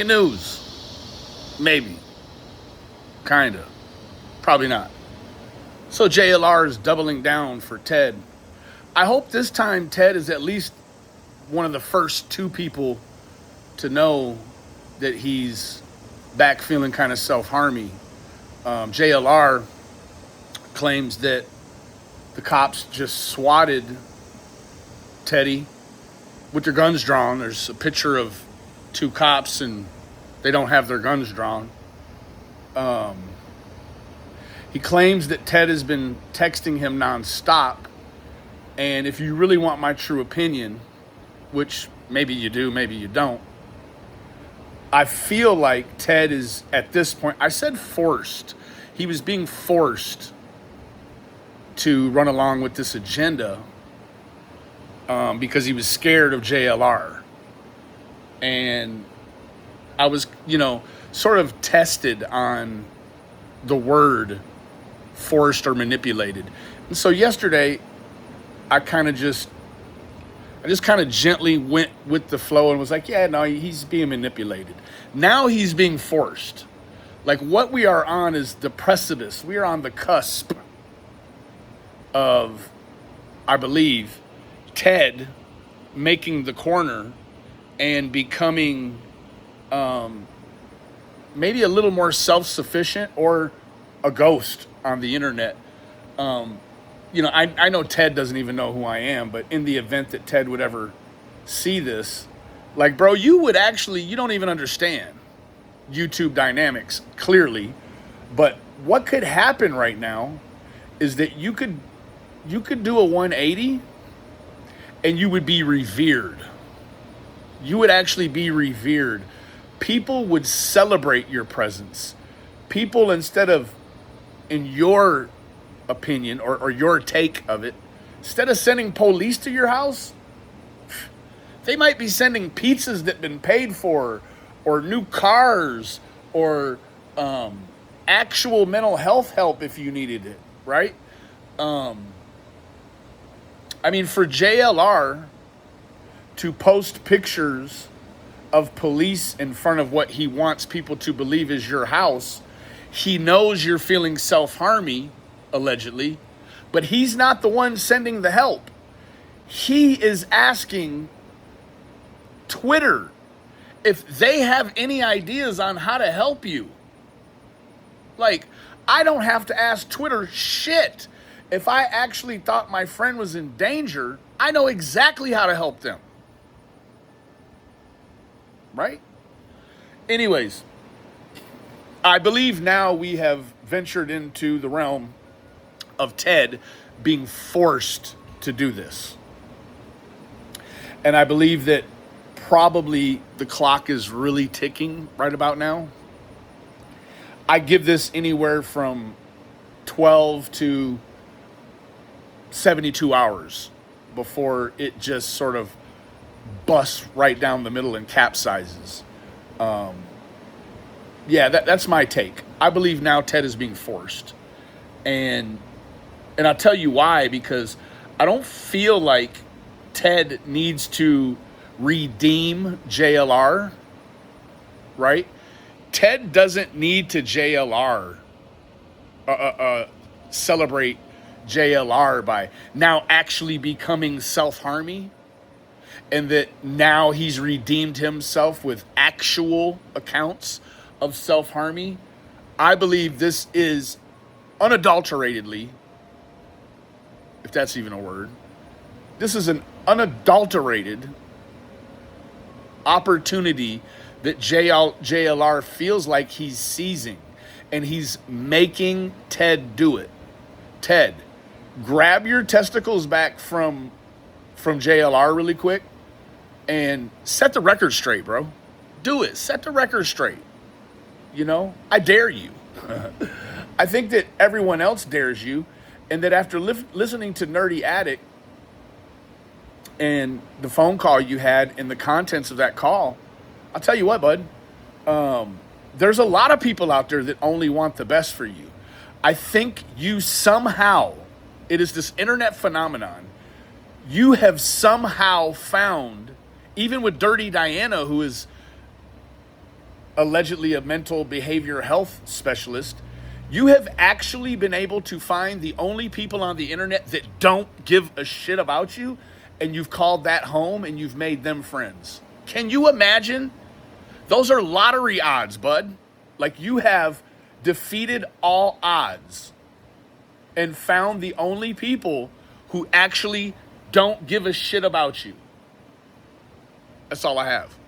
news. Maybe. Kinda. Probably not. So JLR is doubling down for Ted. I hope this time Ted is at least one of the first two people to know that he's back feeling kind of self-harmy. JLR claims that the cops just swatted Teddy with their guns drawn. There's a picture of two cops and they don't have their guns drawn. He claims that Ted has been texting him nonstop. And if you really want my true opinion, which maybe you do, maybe you don't, I feel like Ted is, at this point, I said forced. He was being forced to run along with this agenda because he was scared of JLR. And I was, sort of tested on the word forced or manipulated. And so yesterday, I just kind of gently went with the flow and was like, yeah, no, he's being manipulated. Now he's being forced. Like, what we are on is the precipice. We are on the cusp of, I believe, Ted making the corner and becoming maybe a little more self-sufficient or a ghost on the internet. I know Ted doesn't even know who I am, but in the event that Ted would ever see this, like, bro, you don't even understand YouTube dynamics, clearly. But what could happen right now is that you could do a 180 and you would be revered. You would actually be revered. People would celebrate your presence. People, instead of, in your opinion or your take of it, instead of sending police to your house, they might be sending pizzas that have been paid for, or new cars, or actual mental health help if you needed it, right? For JLR to post pictures of police in front of what he wants people to believe is your house, he knows you're feeling self-harmy, allegedly, but he's not the one sending the help. He is asking Twitter if they have any ideas on how to help you. Like, I don't have to ask Twitter shit. If I actually thought my friend was in danger, I know exactly how to help them. Right? Anyways, I believe now we have ventured into the realm of Ted being forced to do this. And I believe that probably the clock is really ticking right about now. I give this anywhere from 12 to 72 hours before it just sort of busts right down the middle and capsizes. That's my take. I believe now Ted is being forced. And I'll tell you why, because I don't feel like Ted needs to redeem JLR, right? Ted doesn't need to celebrate JLR by now actually becoming self-harmy, and that now he's redeemed himself with actual accounts of self-harmy. I believe this is unadulteratedly, if that's even a word, this is an unadulterated opportunity that JLR feels like he's seizing, and he's making Ted do it. Ted, grab your testicles back from JLR really quick and set the record straight, bro. Do it. Set the record straight. I dare you. I think that everyone else dares you, and that after listening to Nerdy Addict and the phone call you had and the contents of that call, I'll tell you what, bud. There's a lot of people out there that only want the best for you. I think you somehow, it is this internet phenomenon, you have somehow found, even with Dirty Diana, who is allegedly a mental behavior health specialist, you have actually been able to find the only people on the internet that don't give a shit about you, and you've called that home and you've made them friends. Can you imagine? Those are lottery odds, bud. Like, you have defeated all odds and found the only people who actually don't give a shit about you. That's all I have.